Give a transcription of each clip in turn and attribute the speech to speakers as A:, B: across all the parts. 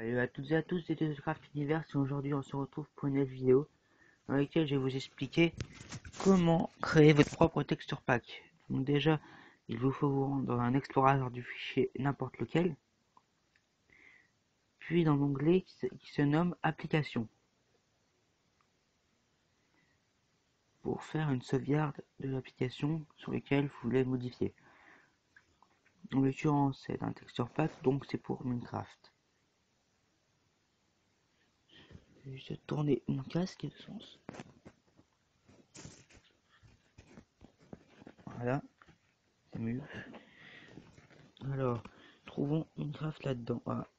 A: Salut à toutes et à tous, c'était The Craft Universe et aujourd'hui on se retrouve pour une nouvelle vidéo dans laquelle je vais vous expliquer comment créer votre propre texture pack. Donc déjà, il vous faut vous rendre dans un explorateur du fichier n'importe lequel, puis dans l'onglet qui se nomme Applications, pour faire une sauvegarde de l'application sur laquelle vous voulez modifier. En l'occurrence, c'est un texture pack, donc c'est pour Minecraft. Je vais juste tourner mon casque de sens. Voilà, c'est mieux. Alors, trouvons Minecraft là-dedans. Voilà,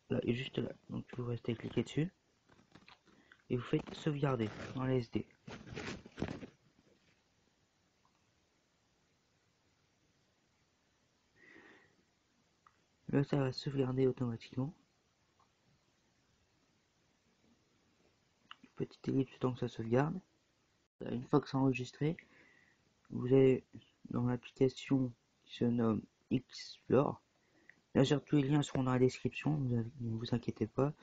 A: là et juste là. Donc vous restez cliquer dessus et vous faites sauvegarder dans la SD. Là, ça va sauvegarder automatiquement. Petite ellipse tant que ça sauvegarde. Une fois que c'est enregistré, vous allez dans l'application qui se nomme Explore. Bien sûr, tous les liens seront dans la description, ne vous inquiétez pas.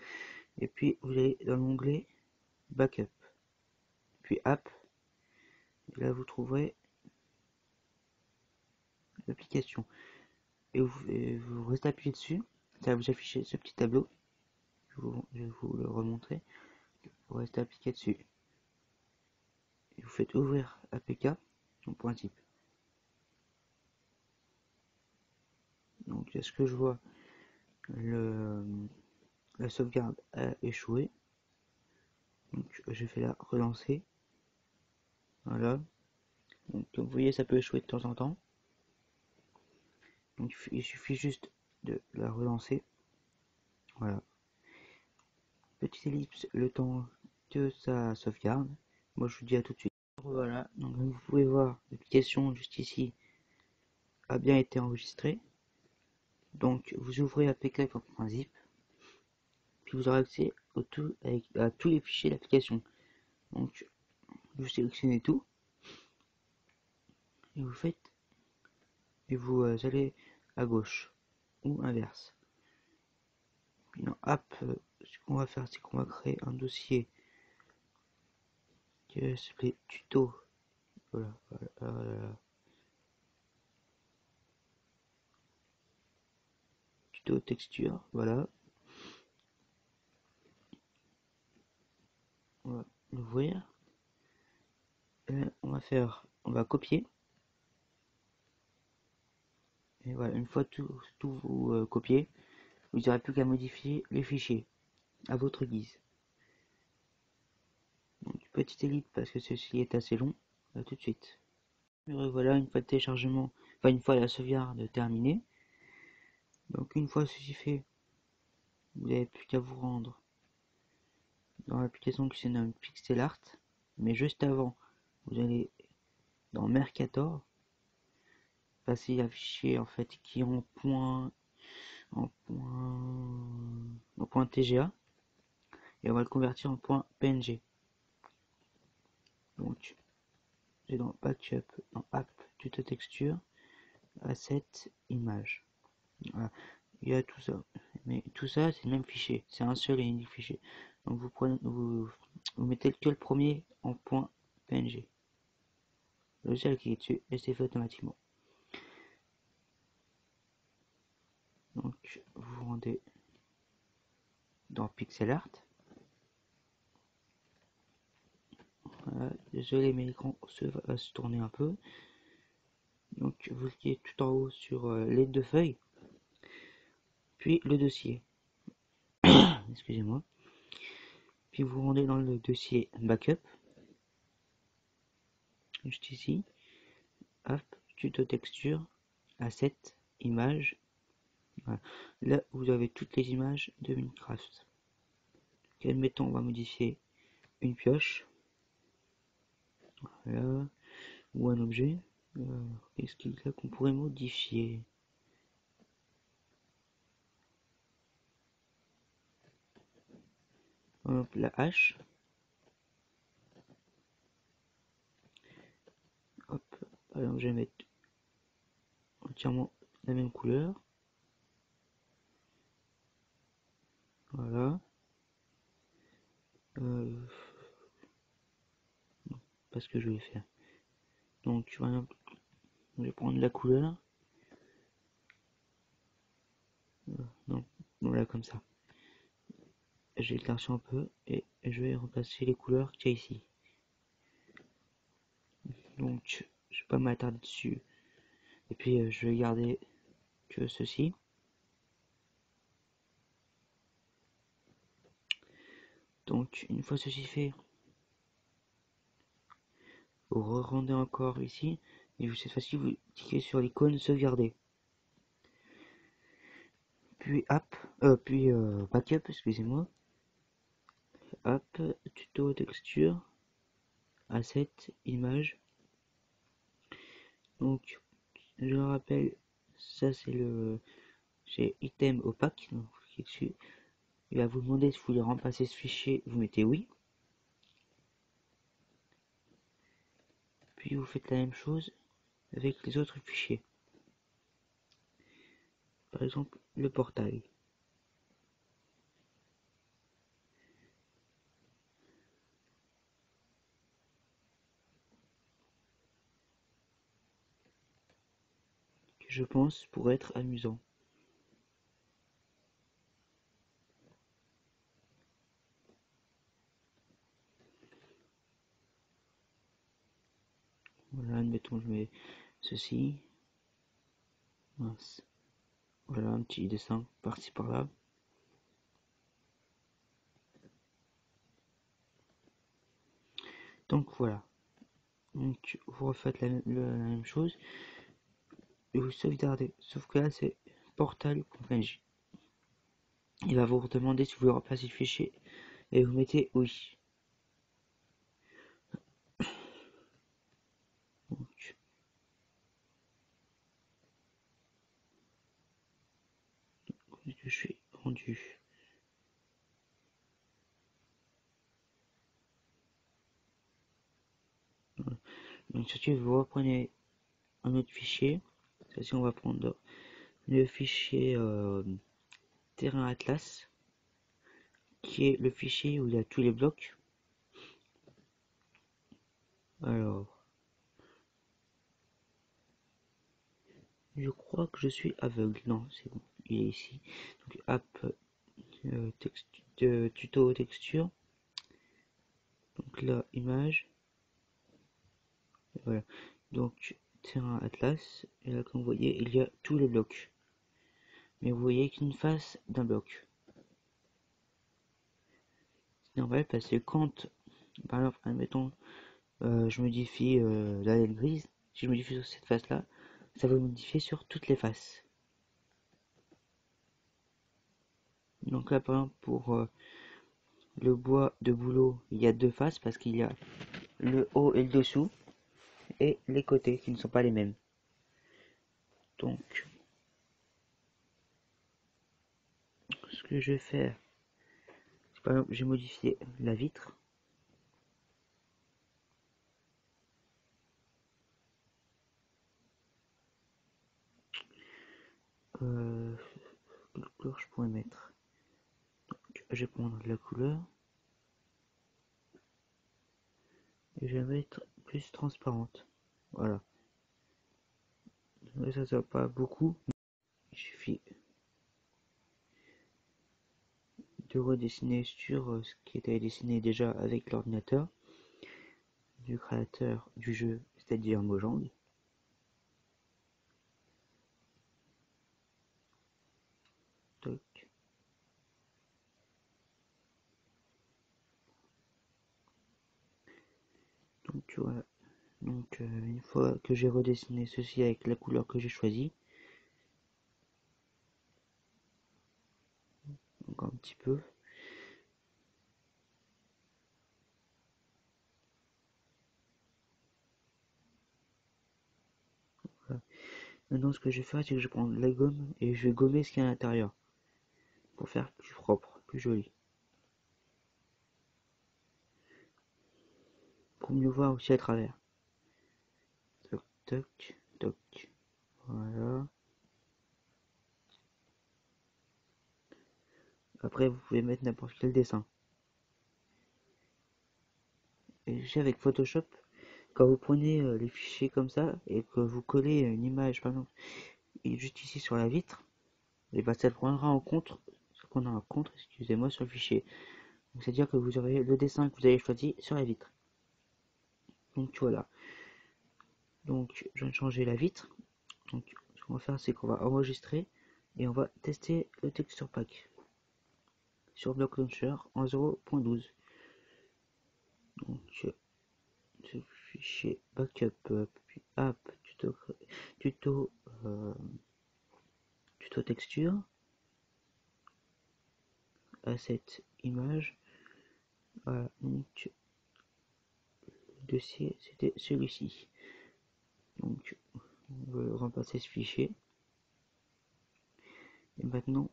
A: Et puis, vous allez dans l'onglet Backup, puis App. Et là, vous trouverez l'application. Et vous restez appuyé dessus. Ça va vous afficher ce petit tableau. Je vais vous le remontrer. Vous restez appliqué dessus. Et vous faites ouvrir APK en point type. Donc, est-ce que je vois la sauvegarde a échoué. Donc, je fais la relancer. Voilà. Donc, comme vous voyez, ça peut échouer de temps en temps. Donc, il suffit juste de la relancer. Voilà. Petite ellipse, le temps que ça sauvegarde. Moi, je vous dis à tout de suite. Voilà. Donc, comme vous pouvez voir, l'application juste ici a bien été enregistrée. Donc, vous ouvrez apk.zip. Puis vous aurez accès à tous les fichiers d'application. Donc, vous sélectionnez tout. Et vous faites. Et vous allez à gauche. Ou inverse. Puis dans app, ce qu'on va faire, c'est qu'on va créer un dossier qui va s'appeler tuto. Voilà, voilà. Tuto texture, voilà. On va l'ouvrir. On va copier. Et voilà, une fois tout vous copiez, vous n'aurez plus qu'à modifier les fichiers à votre guise. Donc, petite élite parce que ceci est assez long. À tout de suite. Et voilà, une fois le téléchargement, enfin une fois la sauvegarde terminée. Donc une fois ceci fait, vous n'avez plus qu'à vous rendre dans l'application qui se nomme Pixel Art. Mais juste avant, vous allez dans Mercator, passer un fichier en fait qui est en point TGA et on va le convertir en point PNG. Donc j'ai dans Backup, dans App, Tuto Texture, Asset, Image. Voilà. Il y a tout ça. Mais tout ça c'est le même fichier, c'est un seul et unique fichier. Donc vous mettez que le premier en point PNG. Le seul qui est dessus et c'est fait automatiquement. Donc vous vous rendez dans Pixel Art. Voilà, désolé mais l'écran va se tourner un peu. Donc vous cliquez tout en haut sur les deux feuilles, puis le dossier. Excusez-moi. Puis vous rendez dans le dossier Backup, juste ici. Hop, tuto texture, asset, image. Voilà. Là vous avez toutes les images de Minecraft. Admettons on va modifier une pioche. Voilà. Ou un objet. Qu'est-ce qu'il y a qu'on pourrait modifier? Hop, la hache. Hop, alors je vais mettre entièrement la même couleur. Voilà. Pas ce que je vais faire. Donc, par exemple, je vais prendre la couleur. Donc, voilà, comme ça. Je vais éclaircir un peu et je vais remplacer les couleurs qu'il y a ici. Donc, je vais pas m'attarder dessus. Et puis, je vais garder que ceci. Donc, une fois ceci fait, vous re-rendez encore ici. Et cette fois-ci, vous cliquez sur l'icône sauvegarder. Puis app, backup, excusez-moi. App, tuto, texture, asset, image. Donc, je rappelle, ça c'est item opaque. Donc, vous cliquez dessus. Il va vous demander si vous voulez remplacer ce fichier. Vous mettez oui. Puis vous faites la même chose avec les autres fichiers. Par exemple, le portail. Que je pense pourrait être amusant. Voilà, admettons, je mets ceci. Mince. Voilà, un petit dessin par-ci par-là. Donc voilà. Donc vous refaites la même chose et vous sauvegardez. Sauf que là c'est portal.png. Il va vous demander si vous voulez remplacer le fichier et vous mettez oui. Donc, je suis rendu. Voilà. Donc surtout vous reprenez un autre fichier. Celle-ci on va prendre le fichier terrain atlas qui est le fichier où il y a tous les blocs. Alors, je crois que je suis aveugle. Non, c'est bon, il est ici. Donc app tuto texture. Donc là, image. Voilà. Donc terrain atlas. Et là, comme vous voyez, il y a tous les blocs. Mais vous voyez qu'une face d'un bloc. C'est normal parce que quand, par exemple, admettons, je modifie la laine grise, si je modifie sur cette face-là, ça va modifier sur toutes les faces. Donc là, par exemple, pour le bois de boulot, il y a deux faces parce qu'il y a le haut et le dessous et les côtés qui ne sont pas les mêmes. Donc, ce que je vais faire, par exemple, j'ai modifié la vitre. Quelle couleur je pourrais mettre? Donc, je vais prendre la couleur et je vais mettre plus transparente. Voilà. Ça ne va pas beaucoup. Il suffit de redessiner sur ce qui était dessiné déjà avec l'ordinateur du créateur du jeu, c'est-à-dire Mojang. Toc. Donc voilà. Donc une fois que j'ai redessiné ceci avec la couleur que j'ai choisie, encore un petit peu. Voilà. Maintenant ce que je vais faire, c'est que je vais prendre la gomme et je vais gommer ce qu'il y a à l'intérieur pour faire plus propre, plus joli. Pour mieux voir aussi à travers. Toc, toc, toc. Voilà. Après, vous pouvez mettre n'importe quel dessin. Et j'ai avec Photoshop, quand vous prenez les fichiers comme ça et que vous collez une image, par exemple, juste ici sur la vitre, et bah ça prendra en compte ce qu'on a en compte, excusez-moi, sur le fichier. C'est-à-dire que vous aurez le dessin que vous avez choisi sur la vitre. Donc voilà. Donc je viens de changer la vitre. Donc ce qu'on va faire, c'est qu'on va enregistrer et on va tester le texture pack sur Block Launcher en 0.12. Donc ce fichier backup puis app tuto tuto texture asset image. Voilà, donc le dossier c'était celui-ci. Donc on va remplacer ce fichier. Et maintenant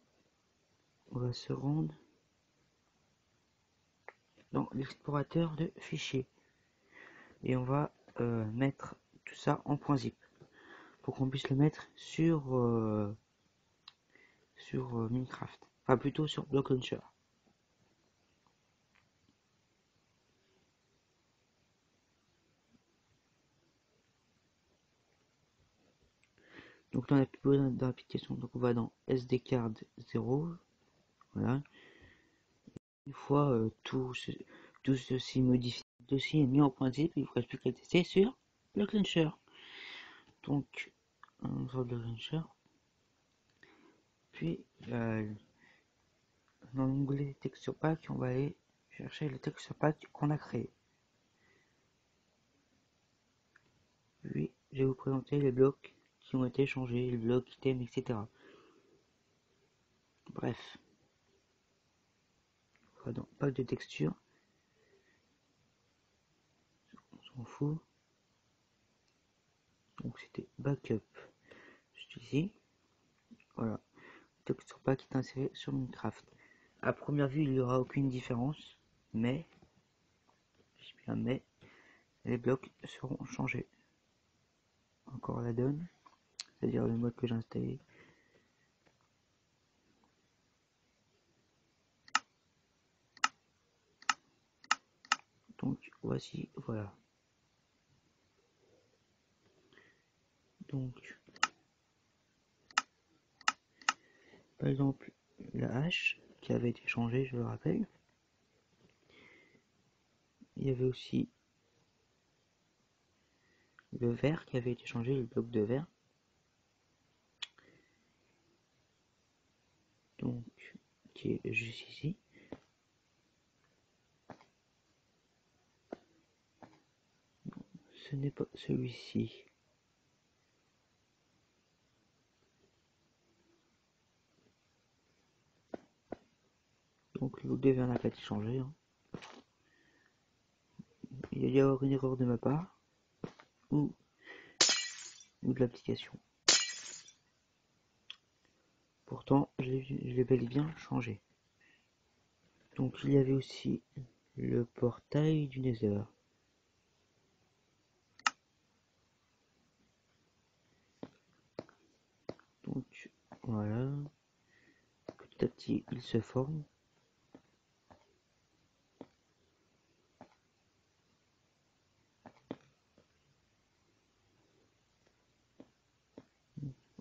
A: on va se rendre dans l'explorateur de fichiers et on va mettre tout ça en .zip pour qu'on puisse le mettre sur Minecraft, enfin plutôt sur Block Launcher. Donc là on n'a plus besoin d'application, donc on va dans SD card 0, voilà. Une fois tout ceci modifié, le dossier est mis en .zip, il ne vous reste plus qu'à le tester sur Block Launcher. Donc sur Block Launcher, puis dans l'onglet texture pack, on va aller chercher le texture pack qu'on a créé. Puis je vais vous présenter les blocs qui ont été changés, les blocs, items, etc. Bref, on va dans pack de texture, on s'en fout. Donc c'était backup, juste ici. Voilà, texture pack est inséré sur Minecraft. À première vue, il n'y aura aucune différence, mais, les blocs seront changés. Encore la donne, c'est-à-dire le mode que j'ai installé. Donc voici, voilà. Donc, par exemple, la hache qui avait été changée, je le rappelle. Il y avait aussi le verre qui avait été changé, le bloc de verre. Donc, qui est juste ici. Ce n'est pas celui-ci. Donc le bloc de verre n'a pas été changé. Hein. Il y a dû y avoir une erreur de ma part. Ou de l'application. Pourtant, je l'ai bel et bien changé. Donc il y avait aussi le portail du Nether. Donc voilà, petit à petit il se forme.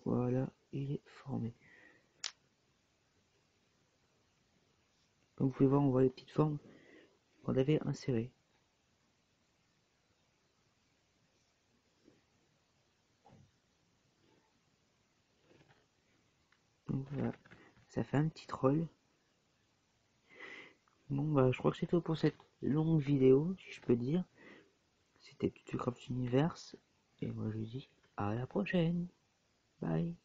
A: Voilà, il est formé. Comme vous pouvez voir, on voit les petites formes qu'on avait insérées. Donc voilà, ça fait un petit troll. Bon bah je crois que c'est tout pour cette longue vidéo, si je peux dire. C'était TutoCraft Universe. Et moi je vous dis à la prochaine. Bye.